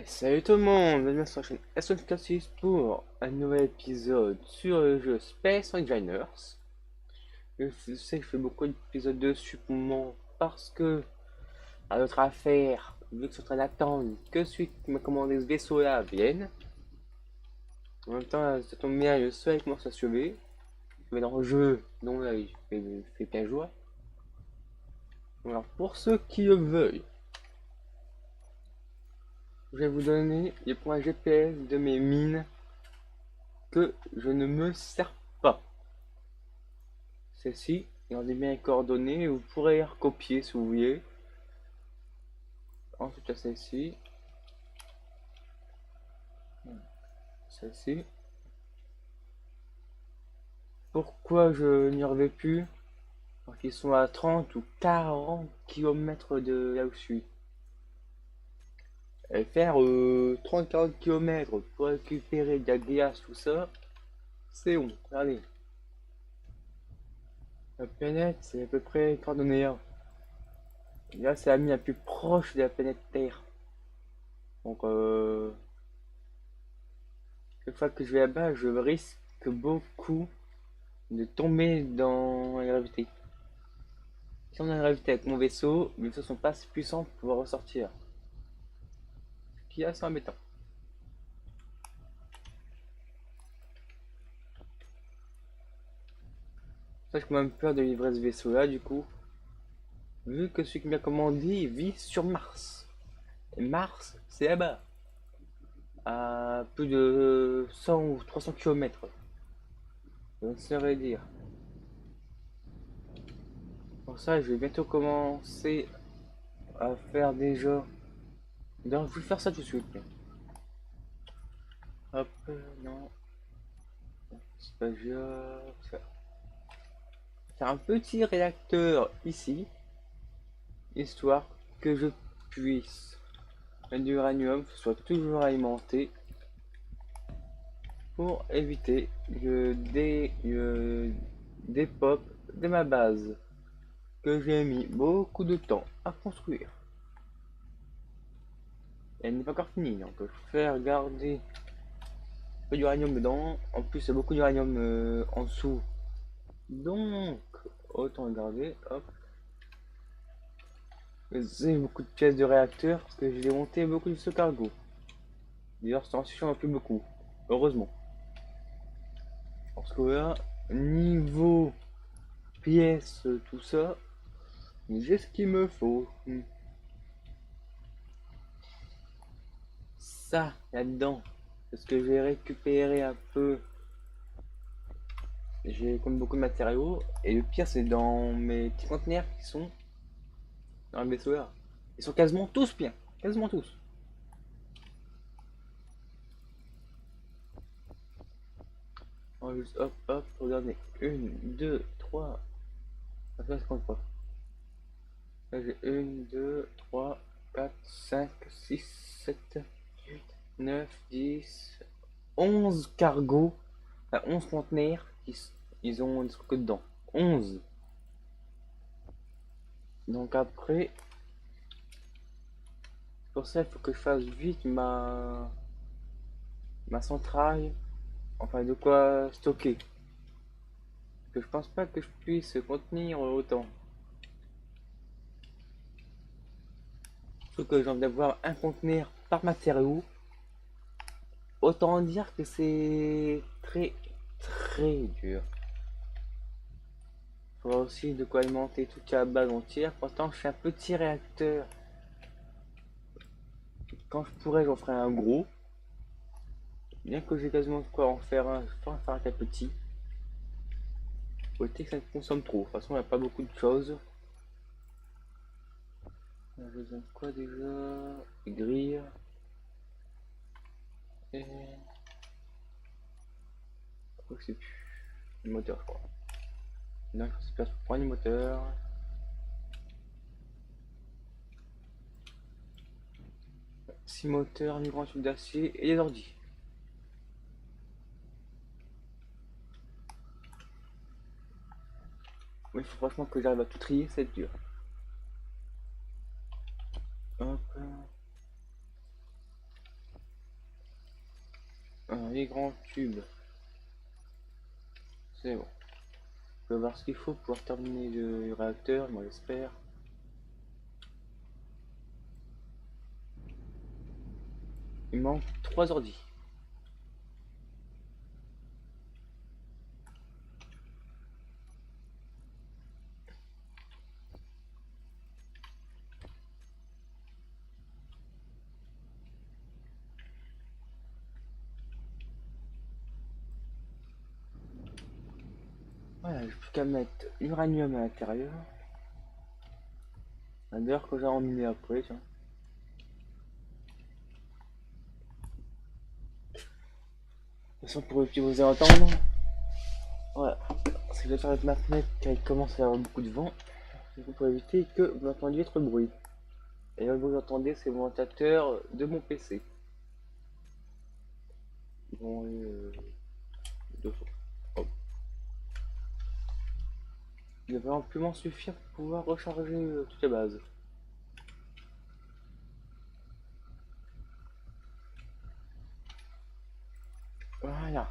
Salut tout le monde, bienvenue sur la chaîne S146 pour un nouvel épisode sur le jeu Space Engineers. Je sais que je fais beaucoup d'épisodes dessus pour le moment parce que, à notre affaire, vu que je suis en train d'attendre que celui qui m'a commandé ce vaisseau là vienne. En même temps, ça tombe bien, le soleil commence à se lever. Mais dans le jeu, donc là, il fait bien jour. Alors, pour ceux qui le veulent, je vais vous donner les points GPS de mes mines que je ne me sers pas. Celle-ci, gardez bien les coordonnées, vous pourrez les recopier si vous voulez. Ensuite, celle-ci, celle-ci. Pourquoi je n'y reviens plus? Parce qu'ils sont à 30 ou 40 km de là où je suis. Et faire 30-40 km pour récupérer de la glace, tout ça, c'est bon. Regardez. La planète, c'est à peu près coordonnée 1. Et là, c'est la mine la plus proche de la planète Terre. Donc, chaque fois que je vais là-bas, je risque beaucoup de tomber dans la gravité. Si on a la gravité avec mon vaisseau, mes vaisseaux sont pas assez puissants pour pouvoir ressortir. Ce qui est assez embêtant. Ça, j'ai quand même peur de livrer ce vaisseau-là, du coup. Vu que celui qui m'a commandé vit sur Mars. Et Mars, c'est là-bas. À plus de 100 ou 300 km. Je ne saurais dire. Pour ça, je vais bientôt commencer à faire déjà. Donc, je vais faire ça tout de suite. Hop, non. C'est pas grave. C'est un petit réacteur ici, histoire que je puisse mettre de l'uranium, que ce soit toujours alimenté, pour éviter le dépop de ma base, que j'ai mis beaucoup de temps à construire. Elle n'est pas encore finie, donc je peux faire garder un peu d'uranium dedans. En plus, il y a beaucoup d'uranium en dessous, donc autant le garder. Hop. J'ai beaucoup de pièces de réacteur parce que j'ai démonté beaucoup de ce cargo. D'ailleurs, cette institution n'a plus beaucoup. Heureusement. Parce que là, niveau pièces, tout ça, j'ai ce qu'il me faut. Ça, là-dedans, parce que j'ai récupéré un peu. J'ai comme beaucoup de matériaux. Et le pire, c'est dans mes petits conteneurs qui sont dans le vaisseau là. Ils sont quasiment tous bien. Quasiment tous. On va juste hop, hop, regardez. Une, deux, trois. Ça se compte pas. Là, j'ai 1, 2, 3, 4, 5, 6, 7, 8, 9, 10, 11 cargos, enfin 11 conteneurs ils ont des trucs dedans. 11. Donc après, pour ça, il faut que je fasse vite ma centrale, enfin de quoi stocker. Parce que je pense pas que je puisse contenir autant. Faut que j'ai envie d'avoir un conteneur par matériau. Autant dire que c'est très très dur. Il faudra aussi de quoi alimenter toute la base entière. Pourtant, je suis un petit réacteur. Quand je pourrais, j'en ferai un gros. Bien que j'ai quasiment de quoi en faire un, je vais en faire un petit. Faut éviter que ça ne consomme trop. De toute façon, il n'y a pas beaucoup de choses. J'ai besoin de quoi déjà? Des grilles. Et. Je sais plus. Le moteur, je crois. Donc, c'est place pour prendre le moteur. Six moteurs, une grande tube d'acier et des ordi. Mais il faut franchement que j'arrive à tout trier, c'est dur. Hop. les grands tubes. C'est bon. Je vais voir ce qu'il faut pour pouvoir terminer le réacteur, moi j'espère. Il manque 3 ordi. Voilà, j'ai plus qu'à mettre l'uranium à l'intérieur. D'ailleurs que j'ai emmené après, tiens. De toute façon, pour que vous entendre, voilà. Ce que je vais faire avec ma fenêtre, car il commence à y avoir beaucoup de vent, c'est pour éviter que vous entendiez trop de bruit. Et là, vous entendez, c'est le ventilateur de mon PC. Bon, deux fois. Hop. Il devrait amplement suffire pour pouvoir recharger toutes les bases. Voilà.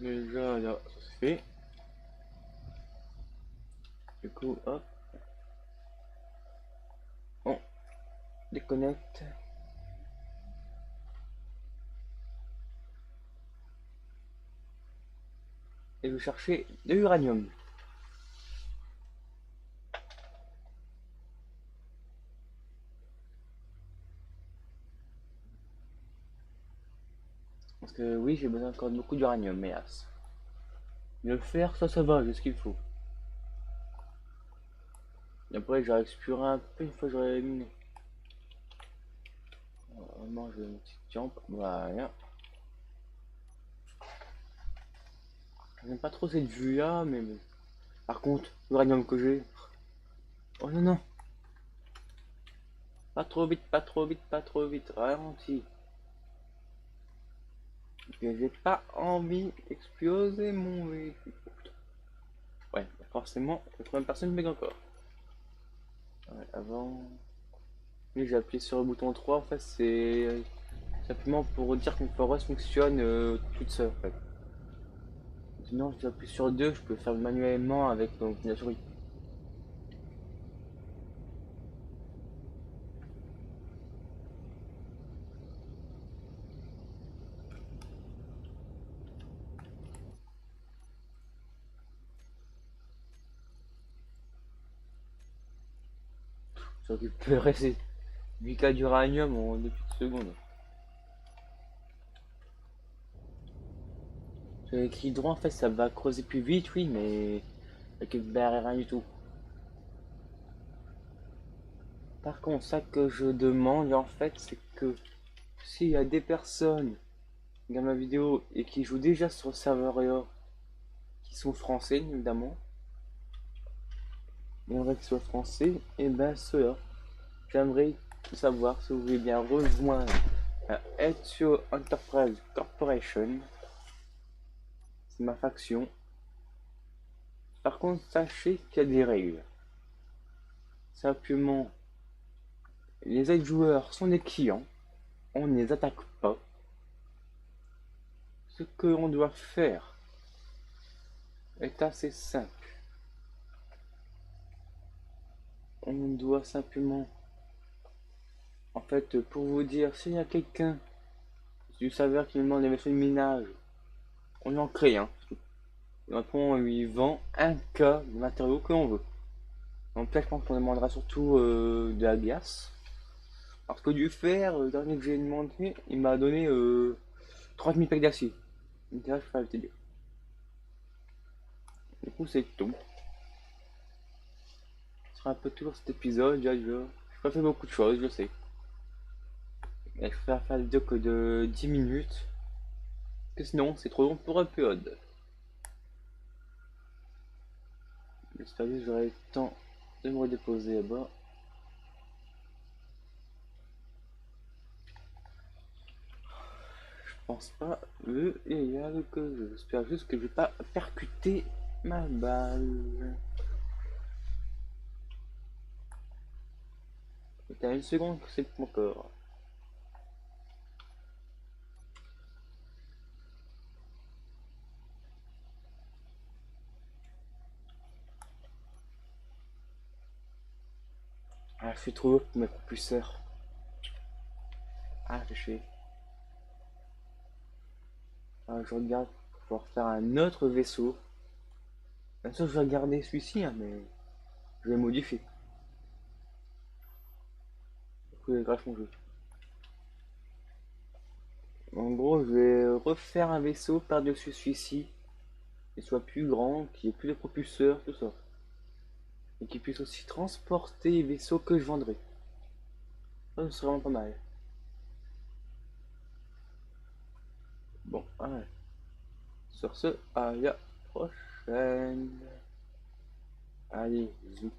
Déjà, là, ça se fait. Du coup, hop. On déconnecte. Et je chercher de l'uranium. Parce que oui, j'ai besoin encore de beaucoup d'uranium, hélas. Le fer, ça va, j'ai ce qu'il faut. Et après, j'aurais exploré un peu une fois que j'aurais miné. On mange une petite jambe, voilà. J'aime pas trop cette vue là, mais bon. Par contre, l'uranium que j'ai. Oh non, non. Pas trop vite, pas trop vite, pas trop vite. Ralenti. Que j'ai pas envie d'exploser mon véhicule. Ouais, forcément, la troisième personne m'aide encore. Ouais, avant. Oui, j'ai appuyé sur le bouton 3, en fait, c'est simplement pour dire qu'une forest fonctionne toute seule, en fait. Sinon, si j'appuie sur 2, je peux faire manuellement avec la souris. Je récupérer ces 8 cas d'uranium en 2 petites secondes. J'ai écrit droit, en fait, ça va creuser plus vite, oui, mais récupérer rien du tout. Par contre, ça que je demande, en fait, c'est que s'il y a des personnes qui regardent ma vidéo et qui jouent déjà sur le serveur EA, qui sont français, évidemment, j'aimerais qu'ils soient français, et ben ceux-là, j'aimerais savoir si vous voulez bien rejoindre Ezio Enterprise Corporation, c'est ma faction. Par contre, sachez qu'il y a des règles. Simplement, les autres joueurs sont des clients, on ne les attaque pas. Ce que l'on doit faire est assez simple. On doit simplement, en fait, pour vous dire, s'il y a quelqu'un du serveur qui nous demande des méthodes de minage, on lui en crée un. Et après, on lui vend un cas de matériaux que l'on veut. Donc là, je pense qu'on demandera surtout de la glace. Parce que du fer, le dernier que j'ai demandé, il m'a donné 30 000 packs d'acier. Donc là, je ferai le dire. Du coup, c'est tout. Ce sera un peu tout pour cet épisode. Je n'ai pas fait beaucoup de choses, je sais. Et je vais faire la vidéo que de 10 minutes. Parce que sinon, c'est trop long pour un peu. J'espère que j'aurai le temps de me redéposer là-bas. Je pense pas légal que j'espère juste que je vais pas percuter ma balle. Et t'as une seconde que c'est mon corps. Ah, je suis trop haut pour mes propulseurs. Ah, je suis. Ah, je regarde pour pouvoir faire un autre vaisseau. Bien sûr, je vais garder celui-ci, hein, mais je vais modifier. Oui, grave mon jeu. En gros, je vais refaire un vaisseau par-dessus celui-ci, qui soit plus grand, qui ait plus de propulseurs, tout ça. Et qui puisse aussi transporter les vaisseaux que je vendrai. Ça, ce serait vraiment pas mal. Bon, ouais. Sur ce, à la prochaine. Allez, bisous.